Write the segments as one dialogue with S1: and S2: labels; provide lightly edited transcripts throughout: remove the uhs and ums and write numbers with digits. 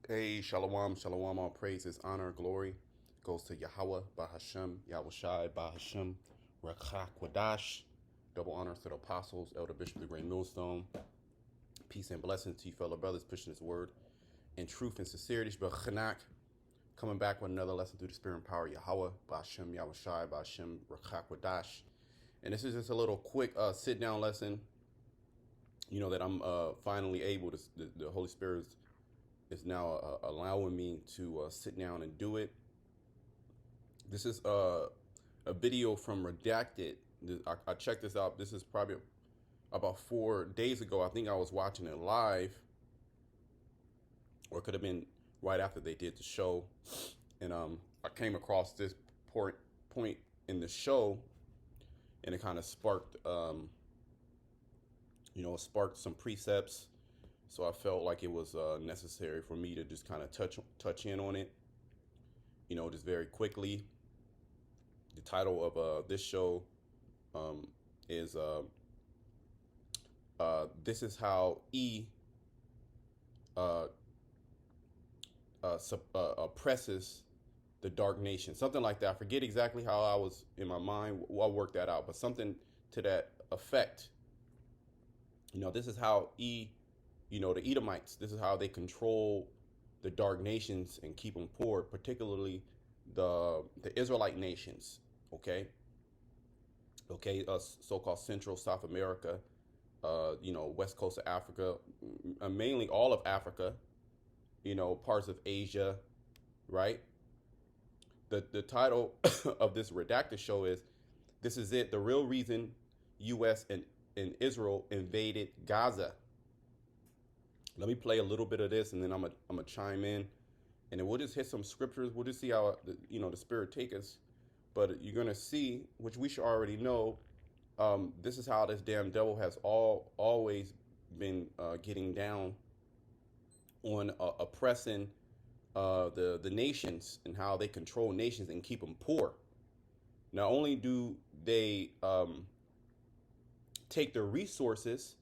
S1: Hey, shalom, shalom, all praises, honor, glory goes to Yahweh, Bahashem, Yahweh Shai, Bahashem, Rakha Kwadash. Double honors to the apostles, Elder Bishop, the Great Millstone. Peace and blessings to you, fellow brothers, pushing this word in truth and sincerity. Chanak, coming back with another lesson through the spirit and power of Yahweh, Bahashem, Yahweh Shai, Bahashem, Rakha Kwadash. And this is just a little quick sit down lesson, that I'm finally able to, the Holy Spirit is now allowing me to sit down and do it. This is a video from Redacted. I checked this out. This is probably about 4 days ago. I think I was watching it live, or it could have been right after they did the show. And I came across this point in the show, and it kind of sparked, sparked some precepts. So I felt like it was necessary for me to just kind of touch in on it, just very quickly. The title of this show is "This is how E oppresses the dark nation," something like that. I forget exactly how I was in my mind. I'll work that out, but something to that effect. This is how the Edomites, this is how they control the dark nations and keep them poor, particularly the Israelite nations, okay, so-called Central, South America, West Coast of Africa, mainly all of Africa, parts of Asia, right? The title of this Redacted show is, "This is it, the real reason U.S. and Israel invaded Gaza." Let me play a little bit of this, and then I'm gonna chime in, and then we'll just hit some scriptures. We'll just see how the Spirit take us. But you're gonna see, which we should already know, this is how this damn devil has always been getting down on oppressing the nations, and how they control nations and keep them poor. Not only do they take their resources,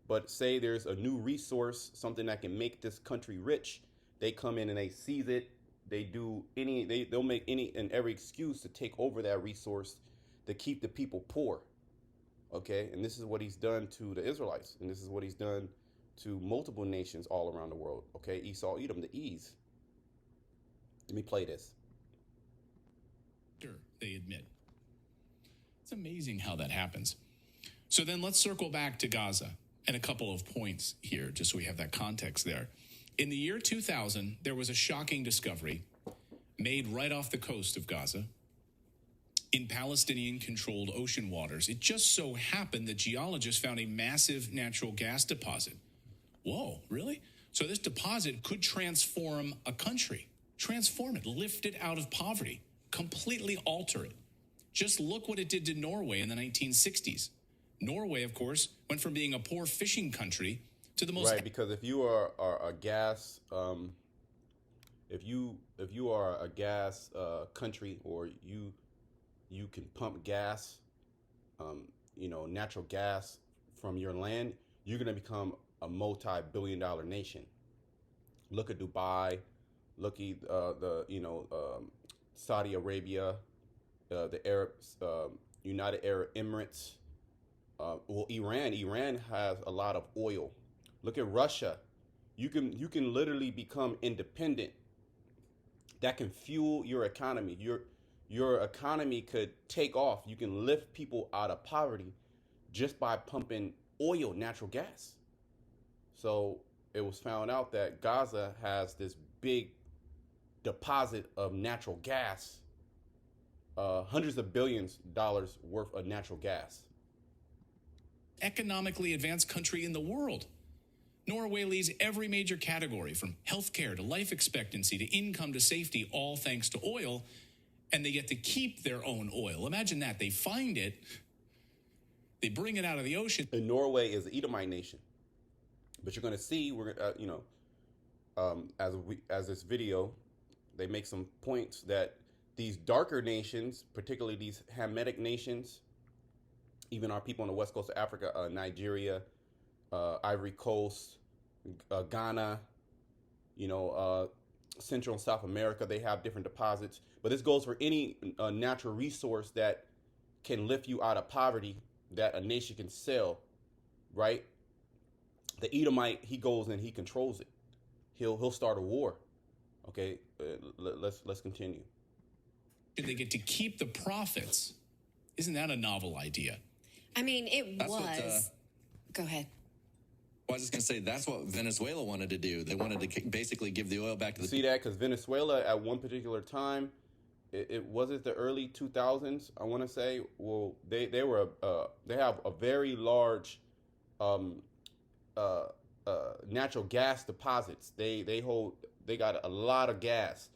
S1: but say there's a new resource, something that can make this country rich, they come in and they seize it. They'll make any and every excuse to take over that resource to keep the people poor. Okay, and this is what he's done to the Israelites, and this is what he's done to multiple nations all around the world. Okay, Esau, Edom, the E's. Let me play this.
S2: They admit. It's amazing how that happens. So then let's circle back to Gaza and a couple of points here, just so we have that context there. In the year 2000, there was a shocking discovery made right off the coast of Gaza in Palestinian-controlled ocean waters. It just so happened that geologists found a massive natural gas deposit. Whoa, really? So this deposit could transform a country, transform it, lift it out of poverty, completely alter it. Just look what it did to Norway in the 1960s. Norway, of course, went from being a poor fishing country to the most...
S1: Right, because if you are a gas, if you are a gas country, or you can pump gas, natural gas from your land, you're going to become a multi-billion-dollar nation. Look at Dubai, look at Saudi Arabia, the Arabs, United Arab Emirates. Iran has a lot of oil. Look at Russia. You can literally become independent. That can fuel your economy. Your economy could take off. You can lift people out of poverty just by pumping oil, natural gas. So it was found out that Gaza has this big deposit of natural gas, hundreds of billions dollars worth of natural gas.
S2: Economically advanced country in the world. Norway leads every major category, from healthcare to life expectancy to income to safety, all thanks to oil, and they get to keep their own oil. Imagine that. They find it, they bring it out of the ocean.
S1: And Norway is an Edomite nation, but you're going to see, as this video, they make some points that these darker nations, particularly these Hamitic nations, even our people on the west coast of Africa, Nigeria, Ivory Coast, Ghana, You know, Central and South America, they have different deposits. But this goes for any natural resource that can lift you out of poverty that a nation can sell, right? The Edomite, he goes and he controls it. He'll start a war. Okay, let's continue.
S2: They get to keep the profits. Isn't that a novel idea?
S3: I mean, go ahead.
S4: Well, I was just going to say, that's what Venezuela wanted to do. They wanted to basically give the oil back to the...
S1: See that? Because Venezuela, at one particular time, it wasn't the early 2000s, I want to say. Well, they have a very large natural gas deposits. They got a lot of gas.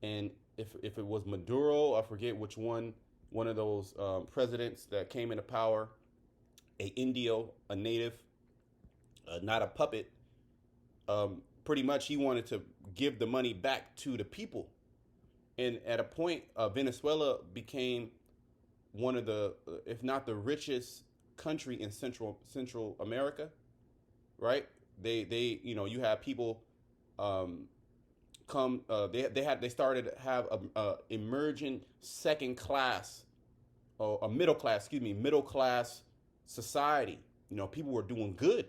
S1: And if it was Maduro, I forget which one of those presidents that came into power, a Indio, a native, not a puppet, pretty much he wanted to give the money back to the people. And at a point, Venezuela became one of the, if not the richest country in Central America, right? They you have people come. They started to have a emerging second class, or a middle class society. You know, people were doing good.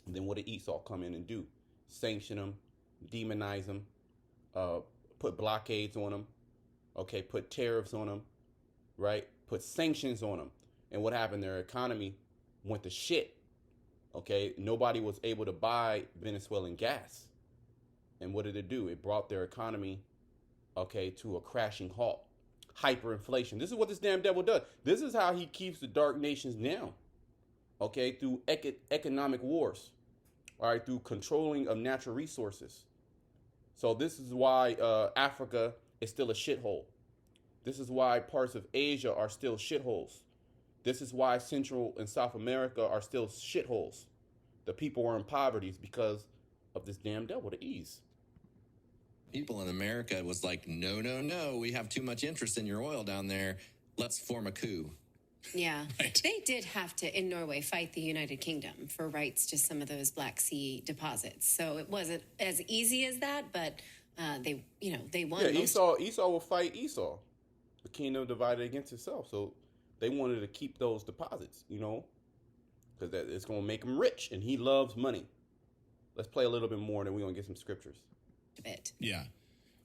S1: And then what did Esau come in and do? Sanction them, demonize them, put blockades on them, okay, put tariffs on them, right? Put sanctions on them. And what happened? Their economy went to shit, okay? Nobody was able to buy Venezuelan gas. And what did it do? It brought their economy, okay, to a crashing halt. Hyperinflation. This is what this damn devil does. This is how he keeps the dark nations down, okay, through economic wars, all right, through controlling of natural resources. So this is why Africa is still a shithole. This is why parts of Asia are still shitholes. This is why Central and South America are still shitholes. The people are in poverty because of this damn devil, the ease.
S4: People in America was like, no, we have too much interest in your oil down there. Let's form a coup.
S3: Yeah,
S2: Right.
S3: They did have to, in Norway, fight the United Kingdom for rights to some of those Black Sea deposits. So it wasn't as easy as that, but they won.
S1: Yeah, Esau will fight Esau. The kingdom divided against itself. So they wanted to keep those deposits, because it's going to make him rich, and he loves money. Let's play a little bit more, and then we're going to get some scriptures.
S3: A bit.
S2: Yeah.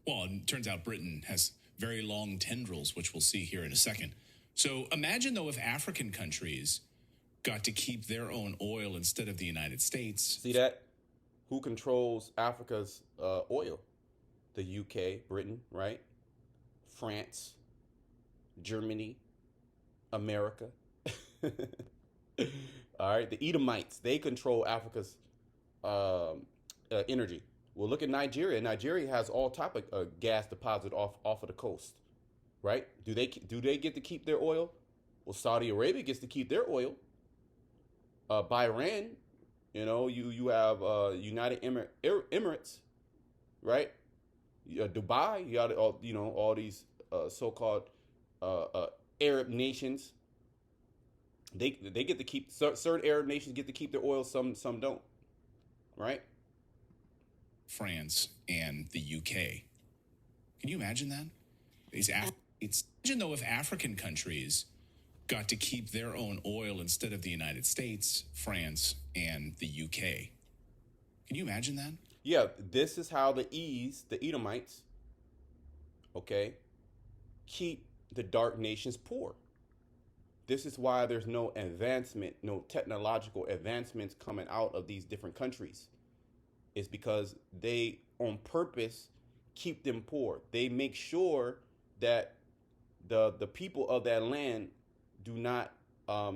S2: Well, it turns out Britain has very long tendrils, which we'll see here in a second. So imagine, though, if African countries got to keep their own oil instead of the United States.
S1: See that? Who controls Africa's oil? The UK, Britain, right? France, Germany, America. All right, the Edomites, they control Africa's energy. Well, look at Nigeria. Nigeria has all type of gas deposit off of the coast, right? Do they get to keep their oil? Well, Saudi Arabia gets to keep their oil. Bahrain, you have United Emirates, right? Dubai, you got all these so-called Arab nations. They get to keep, certain Arab nations get to keep their oil. Some don't, right?
S2: France and the UK. Can you imagine that? Imagine, though, if African countries got to keep their own oil instead of the United States, France, and the UK. Can you imagine that?
S1: Yeah, this is how the Edomites, okay, keep the dark nations poor. This is why there's no advancement, no technological advancements coming out of these different countries. It's because they, on purpose, keep them poor. They make sure that the people of that land do not, are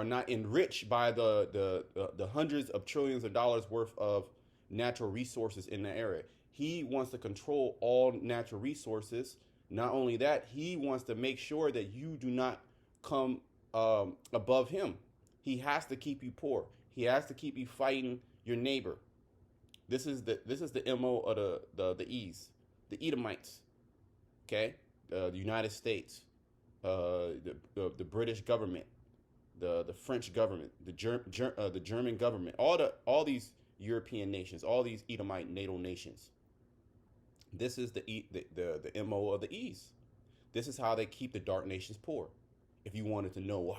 S1: not enriched by the hundreds of trillions of dollars worth of natural resources in the area. He wants to control all natural resources. Not only that, he wants to make sure that you do not come above him. He has to keep you poor. He has to keep you fighting your neighbor. This is the MO of the E's, the Edomites. Okay, the United States, the British government, the French government, the German government, all these European nations, all these Edomite NATO nations. This is the MO of the East. This is how they keep the dark nations poor. If you wanted to know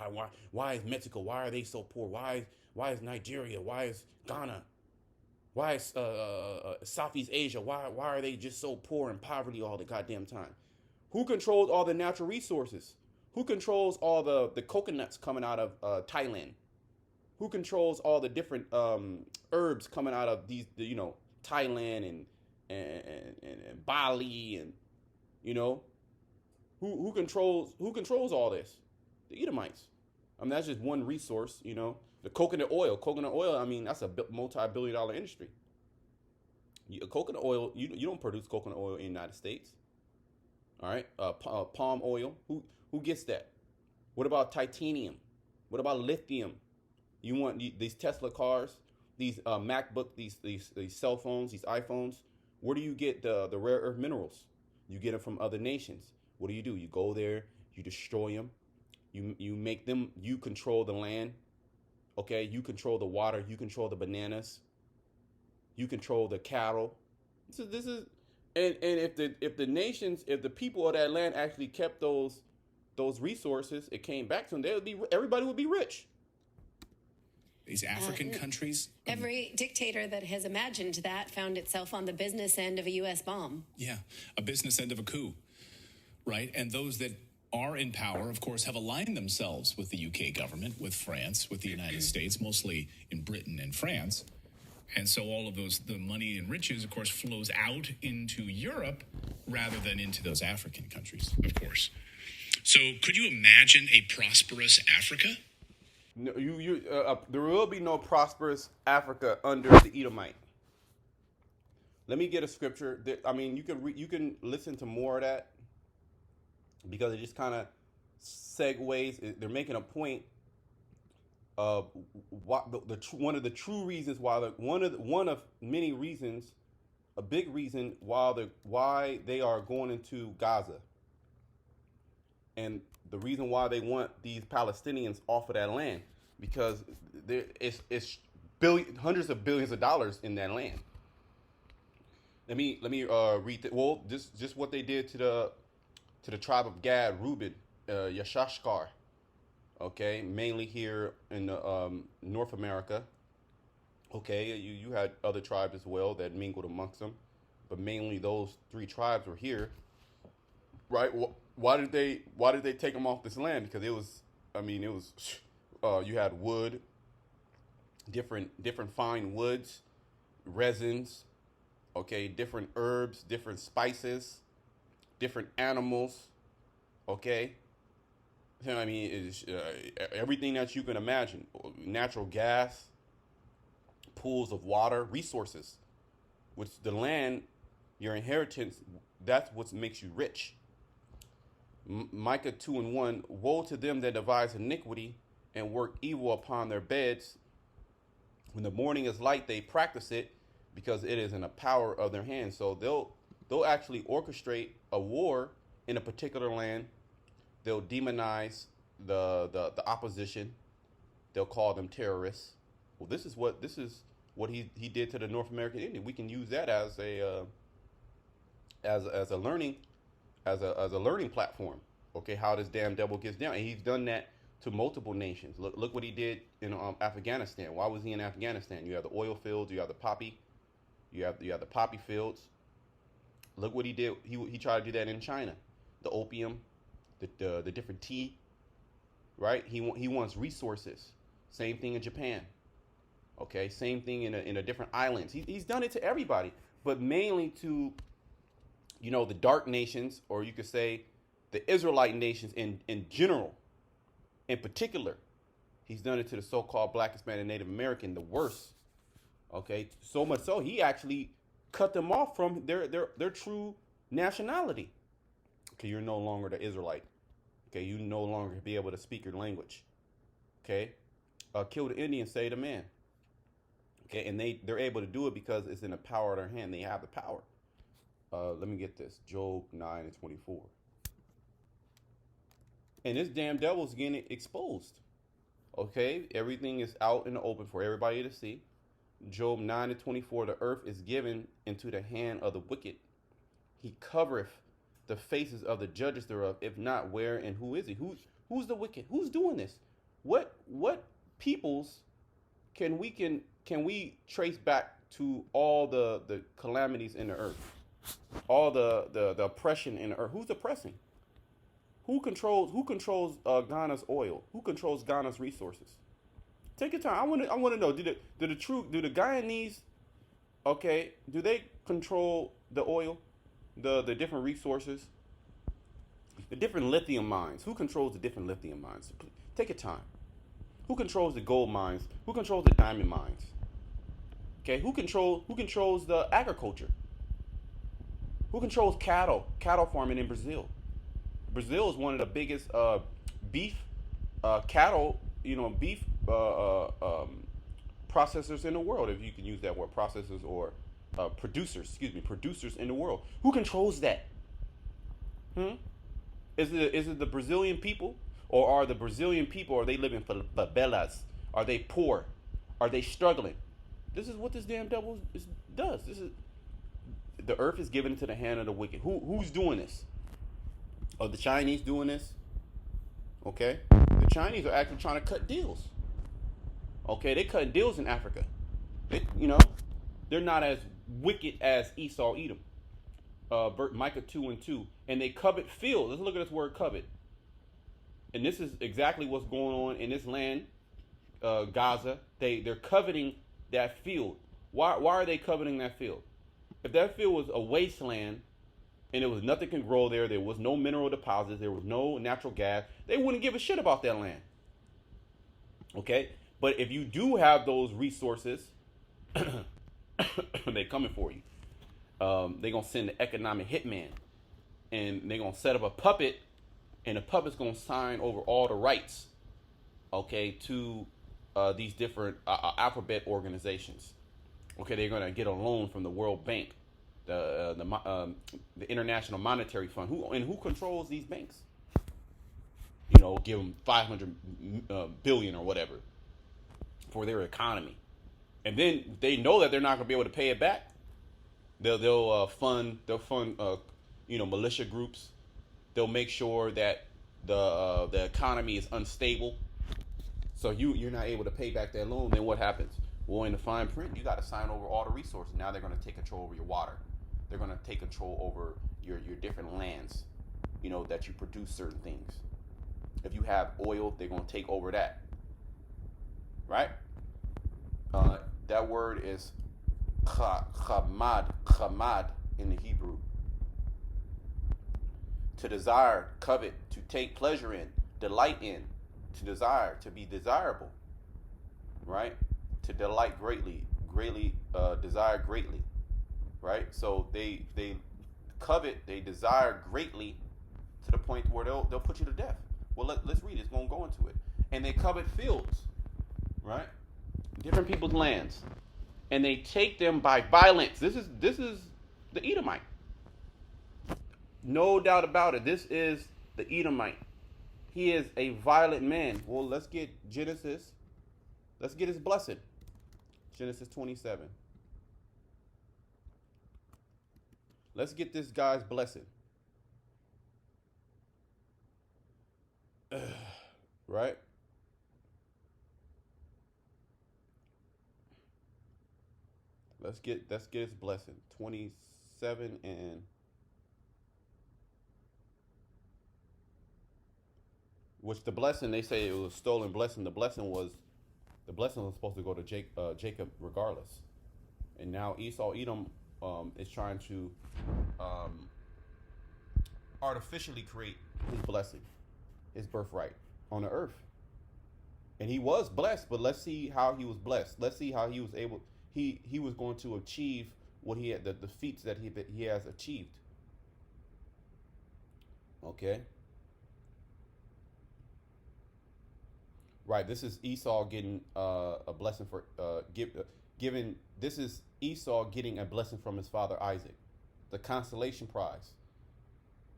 S1: why is Mexico, why are they so poor? Why is Nigeria? Why is Ghana? Why is Southeast Asia? Why are they just so poor and poverty all the goddamn time? Who controls all the natural resources? Who controls all the coconuts coming out of Thailand? Who controls all the different herbs coming out of these, Thailand and Bali, and who controls all this? The Edomites. I mean, that's just one resource. The coconut oil. I mean, that's a multi-billion-dollar industry. Coconut oil. You don't produce coconut oil in the United States. All right. Palm oil. Who gets that? What about titanium? What about lithium? You want these Tesla cars, these MacBook, these cell phones, these iPhones. Where do you get the rare earth minerals? You get them from other nations. What do? You go there, you destroy them, you make them, you control the land, okay? You control the water, you control the bananas, you control the cattle. This is, and if the nations, if the people of that land actually kept those resources, it came back to them, everybody would be rich.
S2: These African countries.
S3: Every dictator that has imagined that found itself on the business end of a U.S. bomb.
S2: Yeah, a business end of a coup, right? And those that are in power, of course, have aligned themselves with the UK government, with France, with the United States, mostly in Britain and France. And so all of the money and riches, of course, flows out into Europe rather than into those African countries, of course. So could you imagine a prosperous Africa?
S1: No, there will be no prosperous Africa under the Edomite. Let me get a scripture. I mean, you can listen to more of that because it just kind of segues. They're making a point of what one of the true reasons one of many reasons, a big reason why they are going into Gaza, and the reason why they want these Palestinians off of that land, because it's hundreds of billions of dollars in that land. Let me read that. Well, just what they did to the tribe of Gad, Reuben, Yashashkar. Okay, mainly here in North America. Okay, you had other tribes as well that mingled amongst them, but mainly those three tribes were here. Right? Why did they take them off this land? Because it was you had wood, different fine woods, resins, okay, different herbs, different spices, different animals, okay. I mean, it's everything that you can imagine: natural gas, pools of water, resources, which the land, your inheritance, that's what makes you rich. Micah 2:1, woe to them that devise iniquity and work evil upon their beds. When the morning is light, they practice it because it is in the power of their hands. So they'll actually orchestrate a war in a particular land. They'll demonize the opposition. They'll call them terrorists. Well, this is what he did to the North American Indian. We can use that as a learning platform. Okay, how this damn devil gets down, and he's done that to multiple nations. Look what he did in Afghanistan. Why was he in Afghanistan? You have the oil fields, you have the poppy, you have the poppy fields. Look what he did. He tried to do that in China, the opium, the different tea. Right? He wants resources. Same thing in Japan. Okay, same thing in a different islands. He's done it to everybody, but mainly to the dark nations, or you could say the Israelite nations in general. In particular, he's done it to the so-called Black, Hispanic, Native American, the worst. Okay, so much so he actually cut them off from their true nationality. Okay, you're no longer the Israelite. Okay, you no longer be able to speak your language. Okay, kill the Indian, save the man. Okay, and they're able to do it because it's in the power of their hand. They have the power. Let me get this. Job 9:24. And this damn devil's getting exposed. Okay, everything is out in the open for everybody to see. Job 9:24, the earth is given into the hand of the wicked. He covereth the faces of the judges thereof. If not, where and who is he? Who's the wicked? Who's doing this? What peoples can we trace back to all the calamities in the earth? All the oppression in the earth. Who's oppressing? Who controls Ghana's oil? Who controls Ghana's resources? Take your time. I want to know. Do the Guyanese, okay? Do they control the oil, the different resources, the different lithium mines? Who controls the different lithium mines? Take your time. Who controls the gold mines? Who controls the diamond mines? Okay. Who controls the agriculture? Who controls cattle farming in Brazil? Brazil is one of the biggest beef cattle, beef processors in the world, if you can use that word, processors or producers in the world. Who controls that? Is it the Brazilian people, or are the Brazilian people, are they living for favelas? Are they poor? Are they struggling? This is what this damn devil does. This is the earth is given into the hand of the wicked. Who's doing this? Are the Chinese doing this? Okay, the Chinese are actually trying to cut deals. Okay, they cutting deals in Africa. They're not as wicked as Esau, Edom. Micah 2:2, and they covet field. Let's look at this word covet. And this is exactly what's going on in this land, Gaza. They're coveting that field. Why are they coveting that field? If that field was a wasteland and there was nothing can grow there was no mineral deposits, there was no natural gas, they wouldn't give a shit about that land. Okay? But if you do have those resources, they're coming for you. They're going to send the economic hitman, and they're going to set up a puppet, and the puppet's going to sign over all the rights, okay, to these different alphabet organizations. Okay, they're going to get a loan from the World Bank, the International Monetary Fund. Who controls these banks? Give them 500 billion or whatever for their economy, and then they know that they're not going to be able to pay it back. They'll fund militia groups. They'll make sure that the economy is unstable, so you're not able to pay back that loan. Then what happens? Well, in the fine print, you got to sign over all the resources. Now they're going to take control over your water. They're going to take control over your different lands, that you produce certain things. If you have oil, they're going to take over that. Right? That word is chamad in the Hebrew. To desire, covet, to take pleasure in, delight in, to desire, to be desirable. Right? To delight greatly, desire greatly, right? So they covet, they desire greatly to the point where they'll put you to death. Well, let's read it. It's going to go into it. And they covet fields, right? Different people's lands, and they take them by violence. This is the Edomite. No doubt about it. This is the Edomite. He is a violent man. Well, let's get Genesis. Let's get his blessing. Genesis 27. Let's get this guy's blessing. Right? Let's get his blessing. 27 and which the blessing, they say it was stolen blessing. The blessing was supposed to go to Jacob regardless. And now Esau, Edom, is trying to artificially create his blessing, his birthright on the earth. And he was blessed, but let's see how he was blessed. Let's see how he was able. He was going to achieve what he had, the feats that he has achieved. Okay. Right. This is Esau getting a blessing for given. This is Esau getting a blessing from his father Isaac, the consolation prize.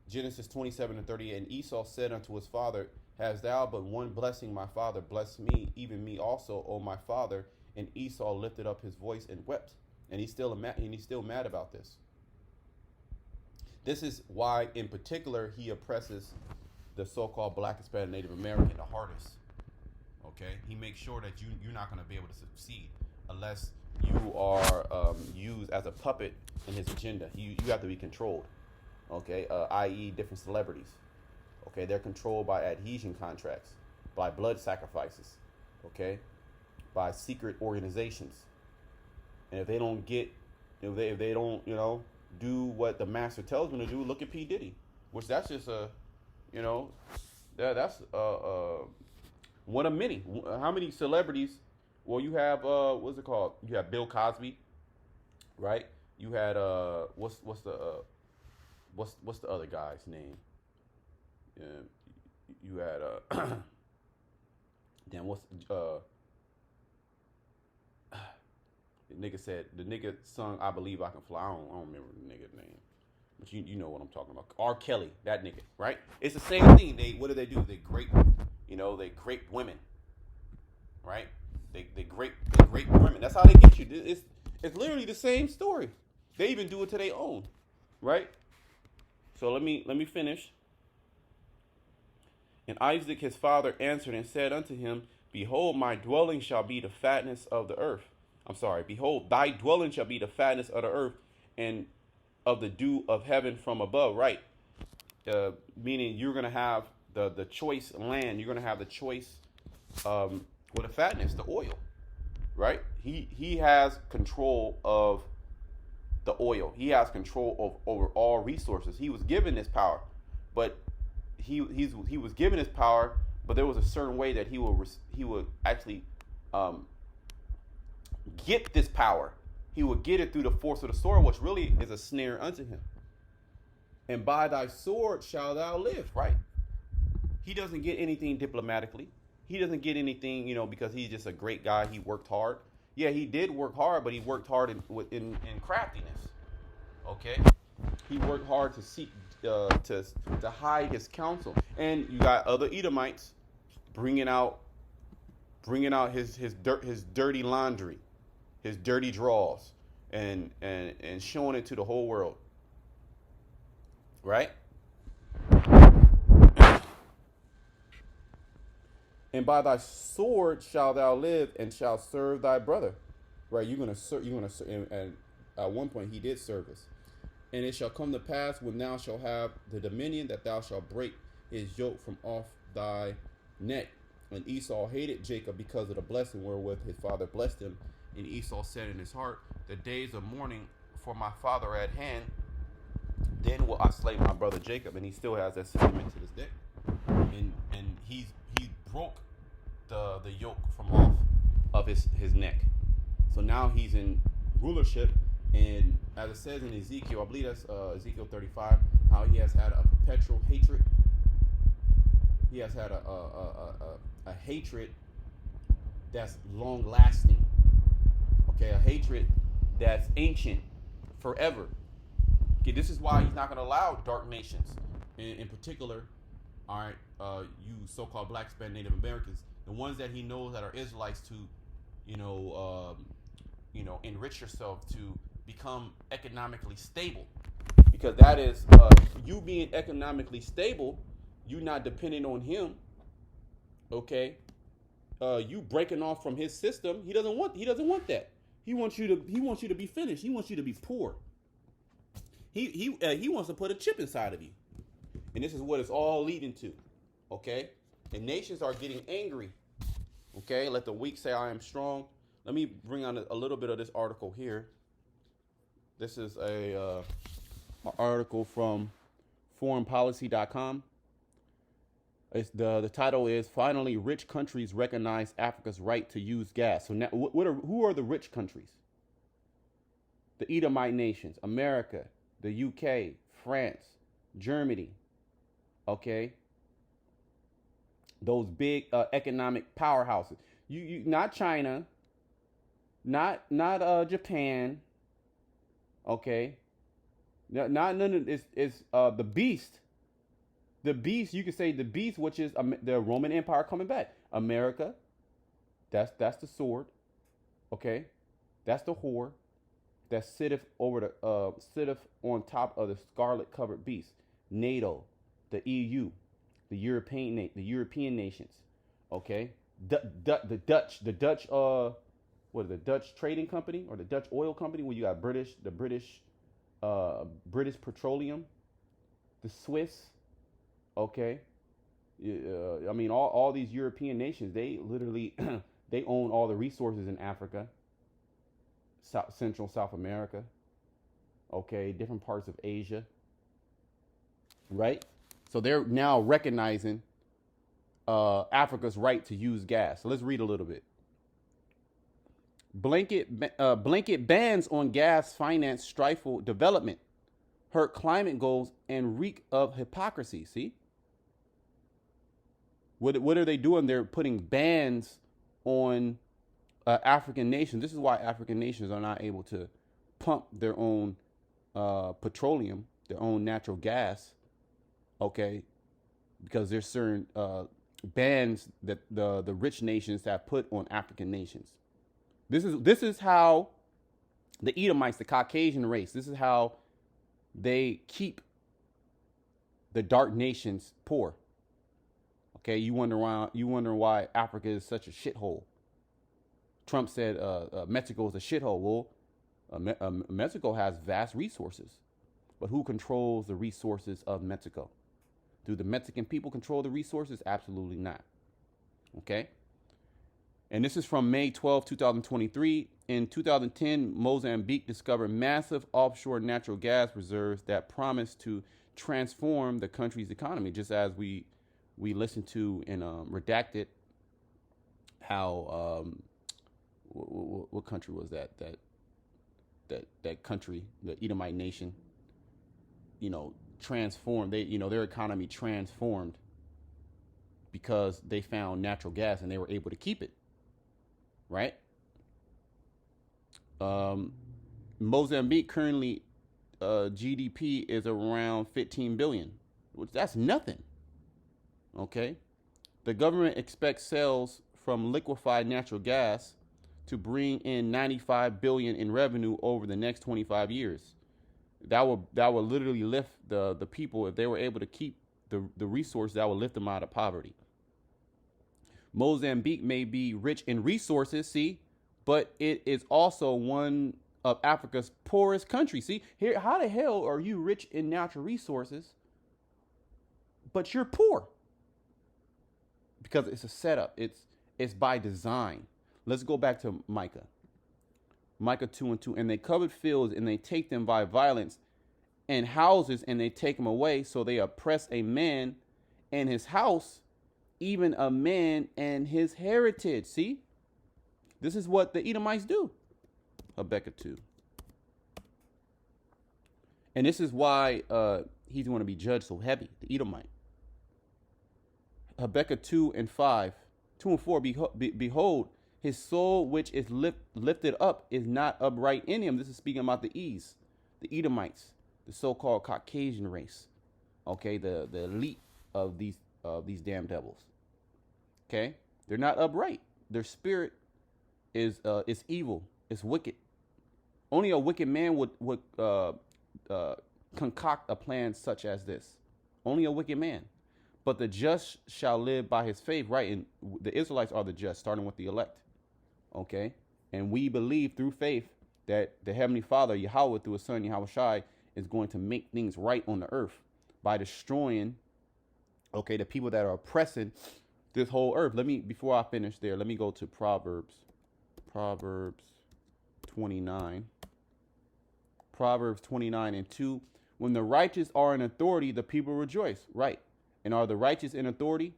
S1: Genesis 27 and 38. And Esau said unto his father, Has thou but one blessing, my father? Bless me, even me also, O my father. And Esau lifted up his voice and wept. And he's still mad about this. This is why, in particular, he oppresses the so-called Black, Hispanic, Native American the hardest. Okay, he makes sure that you're not going to be able to succeed unless you are used as a puppet in his agenda. You have to be controlled. Okay, i.e., different celebrities. Okay, they're controlled by adhesion contracts, by blood sacrifices. Okay, by secret organizations. And if they don't if they don't, do what the master tells them to do, look at P. Diddy, which that's just that's one of many. How many celebrities? Well, you have what's it called? You have Bill Cosby, right? You had what's the other guy's name? You had damn, what's the nigga sung "I Believe I Can Fly." I don't remember the nigga's name, but you know what I'm talking about. R. Kelly, that nigga, right? It's the same thing. What do? They grape women, right? They grape women. That's how they get you. It's literally the same story. They even do it to their own, right? So let me finish. And Isaac his father answered and said unto him, Behold, my dwelling shall be the fatness of the earth. Behold, thy dwelling shall be the fatness of the earth and of the dew of heaven from above. Right. Meaning you're going to have the choice land. You're going to have the choice with the fatness, the oil. Right. He has control of the oil. He has control over all resources. He was given this power, but he was given his power, but there was a certain way that he would actually get this power. He would get it through the force of the sword, which really is a snare unto him. And by thy sword shalt thou live, right? He doesn't get anything diplomatically. He doesn't get anything, because he's just a great guy. He worked hard. Yeah, he did work hard, but he worked hard in craftiness. Okay, he worked hard to seek to hide his counsel, and you got other Edomites bringing out his dirty laundry, his dirty drawers, and showing it to the whole world. Right? And by thy sword shalt thou live, and shalt serve thy brother. Right? You're gonna serve. And at one point he did service. And it shall come to pass when thou shalt have the dominion that thou shalt break his yoke from off thy neck. And Esau hated Jacob because of the blessing wherewith his father blessed him. And Esau said in his heart, The days of mourning for my father are at hand. Then will I slay my brother Jacob. And he still has that sentiment to this day. And he broke the yoke from off of his neck. So now he's in rulership. And as it says in Ezekiel, I believe that's Ezekiel 35, how he has had a perpetual hatred. He has had a hatred that's long lasting. Okay, a hatred that's ancient, forever. Okay, this is why he's not going to allow dark nations, in particular, all right, you so-called Black, Hispanic, Native Americans, the ones that he knows that are Israelites, to, enrich yourself, to become economically stable, because that is you being economically stable. You not depending on him. Okay, you breaking off from his system. He doesn't want that. He wants you to be finished. He wants you to be poor. He wants to put a chip inside of you, and this is what it's all leading to. Okay, and nations are getting angry. Okay, let the weak say I am strong. Let me bring on a little bit of this article here. This is an article from foreignpolicy.com. The title is Finally Rich Countries Recognize Africa's Right to Use Gas. So now, who are the rich countries? The Edomite nations, America, the UK, France, Germany. Okay, those big economic powerhouses. You not China, not Japan. Okay, not none of this is the beast. The beast, you could say the beast, which is the Roman Empire coming back. America, that's the sword, okay? That's the whore that sitteth on top of the scarlet covered beast. NATO, the EU, the European nations, okay? The Dutch what is the Dutch trading company or the Dutch oil company where you got British Petroleum, the Swiss, okay? I mean, all these European nations, they literally they own all the resources in Africa, Central South America, okay, different parts of Asia, right? So they're now recognizing Africa's right to use gas. So let's read a little bit. Blanket bans on gas finance stifle development, hurt climate goals, and reek of hypocrisy. See? What are they doing? They're putting bans on African nations. This is why African nations are not able to pump their own petroleum, their own natural gas, okay? Because there's certain bans that the rich nations have put on African nations. This is how the Edomites, the Caucasian race, this is how they keep the dark nations poor. Okay, you wonder why Africa is such a shithole. Trump said Mexico is a shithole. Well, Mexico has vast resources, but who controls the resources of Mexico? Do the Mexican people control the resources? Absolutely not. Okay. And this is from May 12, 2023. In 2010, Mozambique discovered massive offshore natural gas reserves that promise to transform the country's economy, just as we listened to in Redacted, how what country was that country, the Edomite nation, transformed. Their economy transformed because they found natural gas and they were able to keep it. Right? Mozambique currently GDP is around 15 billion, which that's nothing. Okay? The government expects sales from liquefied natural gas to bring in 95 billion in revenue over the next 25 years. That will literally lift the people. If they were able to keep the resource, that will lift them out of poverty. Mozambique may be rich in resources, see, but it is also one of Africa's poorest countries. See, here, how the hell are you rich in natural resources, but you're poor? Because it's a setup. It's by design. Let's go back to Micah 2:2. And they covered fields and they take them by violence, and houses and they take them away. So they oppress a man and his house, even a man and his heritage. See, this is what the Edomites do. Habakkuk 2. And this is why he's going to be judged so heavy, the Edomite. Habakkuk 2 and 4. Behold, his soul which is lifted up is not upright in him. This is speaking about the Edomites, the so-called Caucasian race. Okay, the elite of these damn devils. Okay, they're not upright. Their spirit is evil. It's wicked. Only a wicked man would concoct a plan such as this. Only a wicked man. But the just shall live by his faith, right? And the Israelites are the just, starting with the elect. Okay, and we believe through faith that the Heavenly Father, Yahweh, through his Son Yahweh Shai, is going to make things right on the earth by destroying, okay, the people that are oppressing this whole earth. Before I finish there, let me go to Proverbs 29. Proverbs 29:2. When the righteous are in authority, the people rejoice. Right. And are the righteous in authority?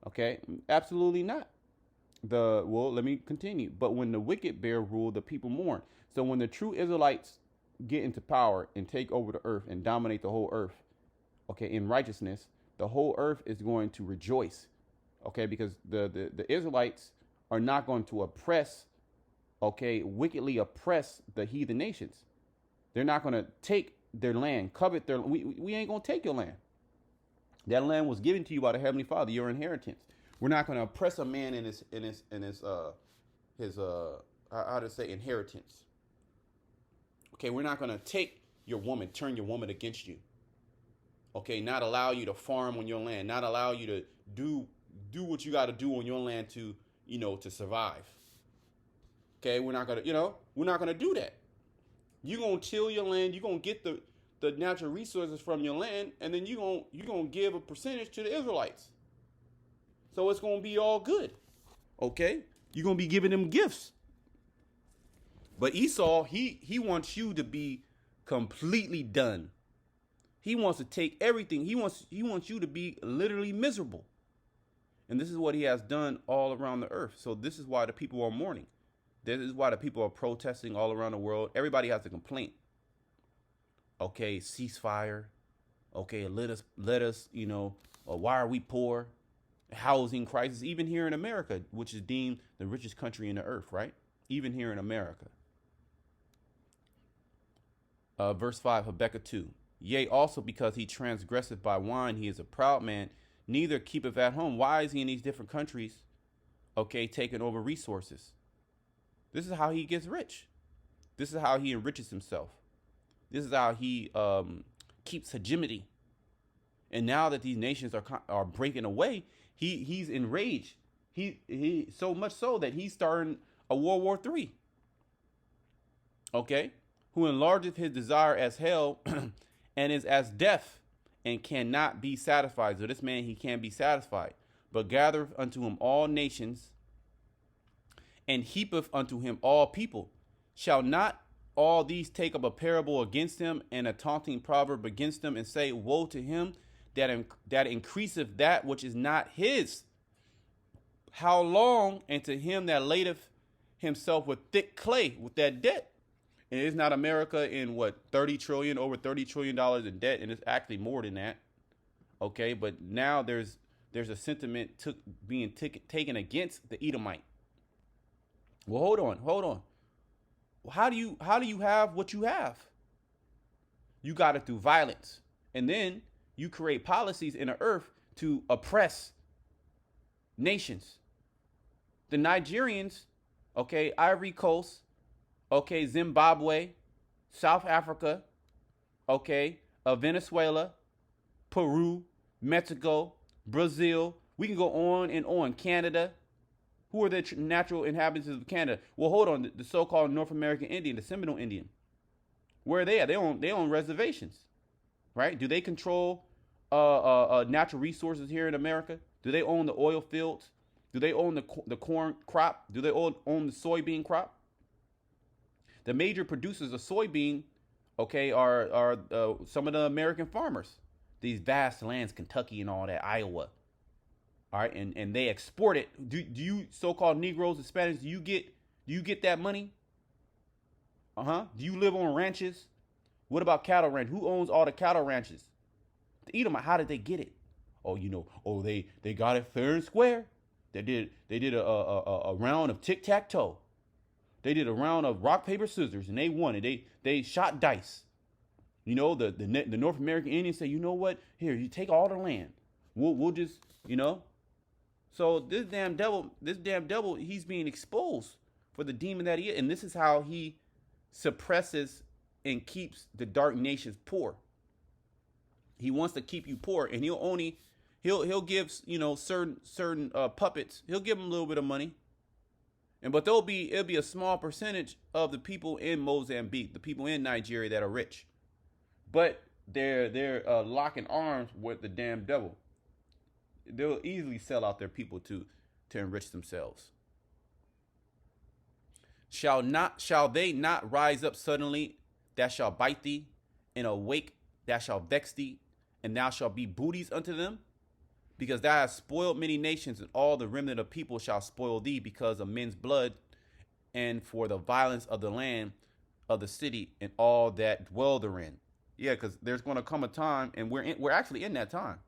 S1: Okay, absolutely not. Let me continue. But when the wicked bear rule, the people mourn. So when the true Israelites get into power and take over the earth and dominate the whole earth, okay, in righteousness, the whole earth is going to rejoice. Okay, because the Israelites are not going to wickedly oppress the heathen nations. They're not going to take their land, covet their. We ain't going to take your land. That land was given to you by the Heavenly Father, your inheritance. We're not going to oppress a man in his how to say inheritance. Okay, we're not going to take your woman, turn your woman against you. Okay, not allow you to farm on your land, not allow you to do what you got to do on your land to, to survive. Okay, we're not going to do that. You're going to till your land, you're going to get the natural resources from your land, and then you're going to give a percentage to the Israelites. So it's going to be all good. Okay? You're going to be giving them gifts. But Esau, he wants you to be completely done. He wants to take everything. He wants you to be literally miserable. And this is what he has done all around the earth. So this is why the people are mourning. This is why the people are protesting all around the world. Everybody has a complaint. Okay, ceasefire. Okay, let us, why are we poor? Housing crisis, even here in America, which is deemed the richest country in the earth, right? Even here in America. Verse 5, Habakkuk 2. Yea, also because he transgresseth by wine, he is a proud man, neither keepeth at home. Why is he in these different countries, taking over resources? This is how he gets rich. This is how he enriches himself. This is how he keeps hegemony. And now that these nations are breaking away, he's enraged. He so much so that he's starting a World War III. Okay? Who enlargeth his desire as hell and is as death and cannot be satisfied. So this man, he can't be satisfied, but gathereth unto him all nations and heapeth unto him all people. Shall not all these take up a parable against him and a taunting proverb against them, and say, woe to him that increaseth that which is not his? How long? And to him that ladeth himself with thick clay, with that debt. And is not America in over $30 trillion in debt, and it's actually more than that. Okay, but now there's a sentiment being taken against the Edomite. Well, hold on. How do you have what you have? You got it through violence, and then you create policies in the earth to oppress nations. The Nigerians, Ivory Coast, Zimbabwe, South Africa, Venezuela, Peru, Mexico, Brazil. We can go on and on. Canada. Who are the natural inhabitants of Canada? Well, hold on. The so-called North American Indian, the Seminole Indian. Where are they at? They own reservations, right? Do they control natural resources here in America? Do they own the oil fields? Do they own the corn crop? Do they own the soybean crop? The major producers of soybean, are some of the American farmers. These vast lands, Kentucky and all that, Iowa. All right, and they export it. Do you so-called Negroes, Hispanics, do you get that money? Do you live on ranches? What about cattle ranch? Who owns all the cattle ranches? The Edomite, how did they get it? They got it fair and square. They did a round of tic-tac-toe. They did a round of rock, paper, scissors, and they won it. They shot dice. The North American Indians say, you know what? Here, you take all the land. We'll just, So this damn devil, he's being exposed for the demon that he is. And this is how he suppresses and keeps the dark nations poor. He wants to keep you poor, and he'll give, certain puppets. He'll give them a little bit of money. But it'll be a small percentage of the people in Mozambique, the people in Nigeria that are rich. But they're locking arms with the damn devil. They'll easily sell out their people to enrich themselves. Shall they not rise up suddenly that shall bite thee, and awake that shall vex thee, and thou shalt be booties unto them? Because thou hast spoiled many nations, and all the remnant of people shall spoil thee because of men's blood, and for the violence of the land of the city and all that dwell therein. Yeah, because there's going to come a time, and we're actually in that time.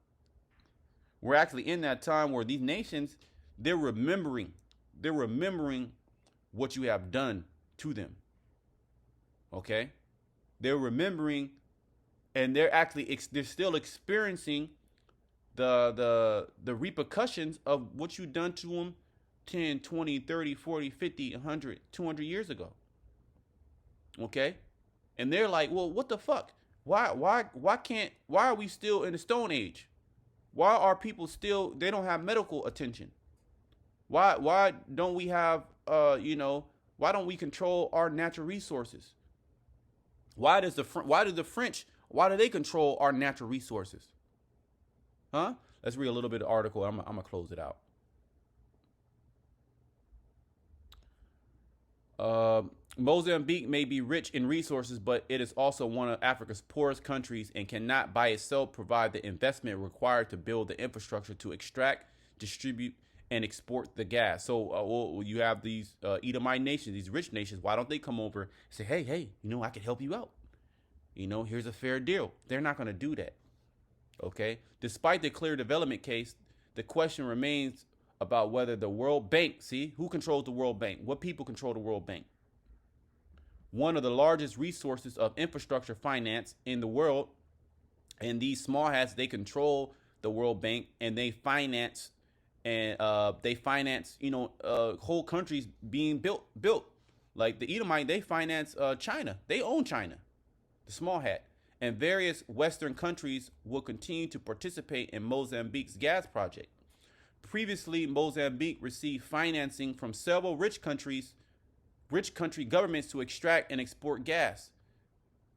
S1: We're actually in that time where these nations, they're remembering what you have done to them. Okay? They're remembering, and they're still experiencing the repercussions of what you done to them 10, 20, 30, 40, 50, 100, 200 years ago. Okay? And they're like, well, what the fuck? Why are we still in the Stone Age? Why are people still, they don't have medical attention? Why don't we have, why don't we control our natural resources? Why do the French, why do they control our natural resources? Huh? Let's read a little bit of the article. I'm going to close it out. Mozambique may be rich in resources, but it is also one of Africa's poorest countries and cannot by itself provide the investment required to build the infrastructure to extract, distribute, and export the gas. So you have these Edomite nations, these rich nations. Why don't they come over and say, hey, I can help you out. Here's a fair deal. They're not going to do that. Okay. Despite the clear development case, the question remains about whether the World Bank, see, who controls the World Bank? What people control the World Bank? One of the largest resources of infrastructure finance in the world. And these small hats, they control the World Bank, and they finance whole countries being built. Like the Edomite, they finance China. They own China, the small hat. And various Western countries will continue to participate in Mozambique's gas project. Previously, Mozambique received financing from several rich country governments to extract and export gas.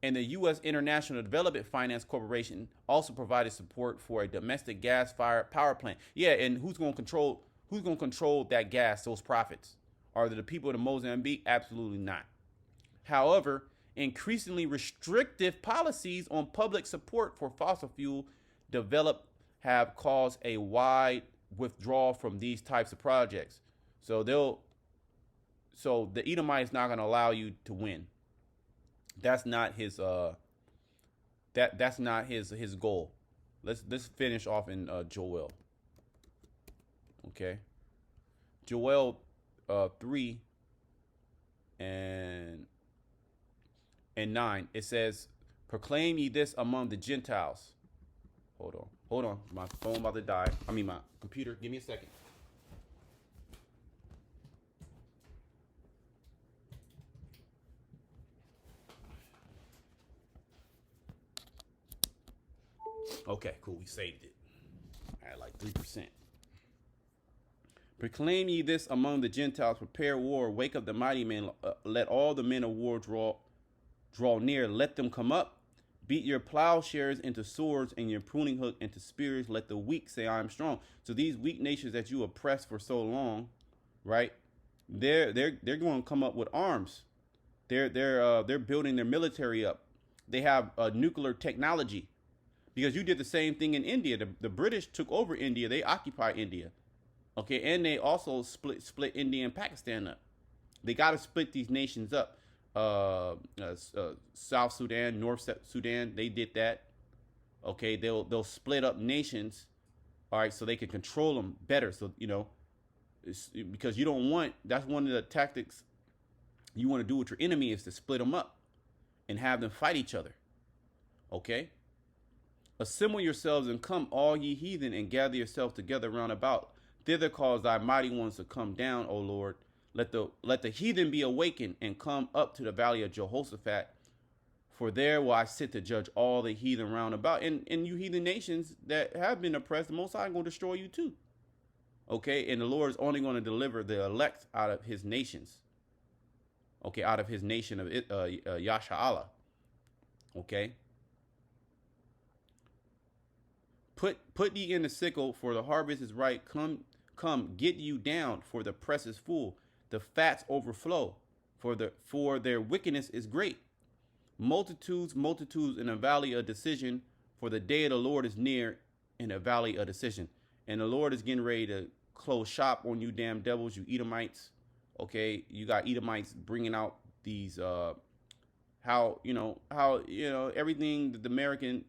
S1: And the U.S. International Development Finance Corporation also provided support for a domestic gas-fired power plant. Yeah, and who's going to control that gas, those profits? Are the people in Mozambique? Absolutely not. However, increasingly restrictive policies on public support for fossil fuel have caused a wide withdrawal from these types of projects. So the Edomite is not going to allow you to win. That's not his that's not his goal. Let's finish off in Joel. Okay. Joel 3 and 9. It says, "Proclaim ye this among the Gentiles." Hold on. My phone about to die. My computer. Give me a second. Okay, cool. We saved it. I had like 3%. "Proclaim ye this among the Gentiles, prepare war, wake up the mighty men, let all the men of war draw near, let them come up. Beat your plowshares into swords and your pruning hook into spears. Let the weak say, I am strong." So these weak nations that you oppressed for so long, right? They're going to come up with arms. They're building their military up. They have nuclear technology, because you did the same thing in India. The British took over India. They occupied India. Okay, and they also split India and Pakistan up. They got to split these nations up. South Sudan, North Sudan, they did that. Okay, they'll split up nations, all right, so they can control them better. So because you don't want, that's one of the tactics you want to do with your enemy, is to split them up and have them fight each other. Okay, "Assemble yourselves and come, all ye heathen, and gather yourselves together round about. Thither cause thy mighty ones to come down, O Lord. Let the heathen be awakened and come up to the valley of Jehoshaphat. For there will I sit to judge all the heathen round about." And you heathen nations that have been oppressed, the Most High is going to destroy you too. Okay, and the Lord is only going to deliver the elect out of his nations. Okay, out of his nation of Yasha'Allah. Okay. Put ye in the sickle, for the harvest is ripe. Come, get you down, for the press is full. The fats overflow, for their wickedness is great. Multitudes in a valley of decision, for the day of the Lord is near in a valley of decision. And the Lord is getting ready to close shop on you damn devils, you Edomites. Okay, you got Edomites bringing out these how everything that the American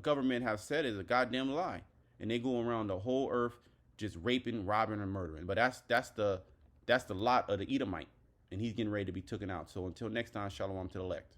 S1: government have said is a goddamn lie, and they go around the whole earth just raping, robbing, and murdering. But that's the lot of the Edomite, and he's getting ready to be taken out. So until next time, shalom to the elect.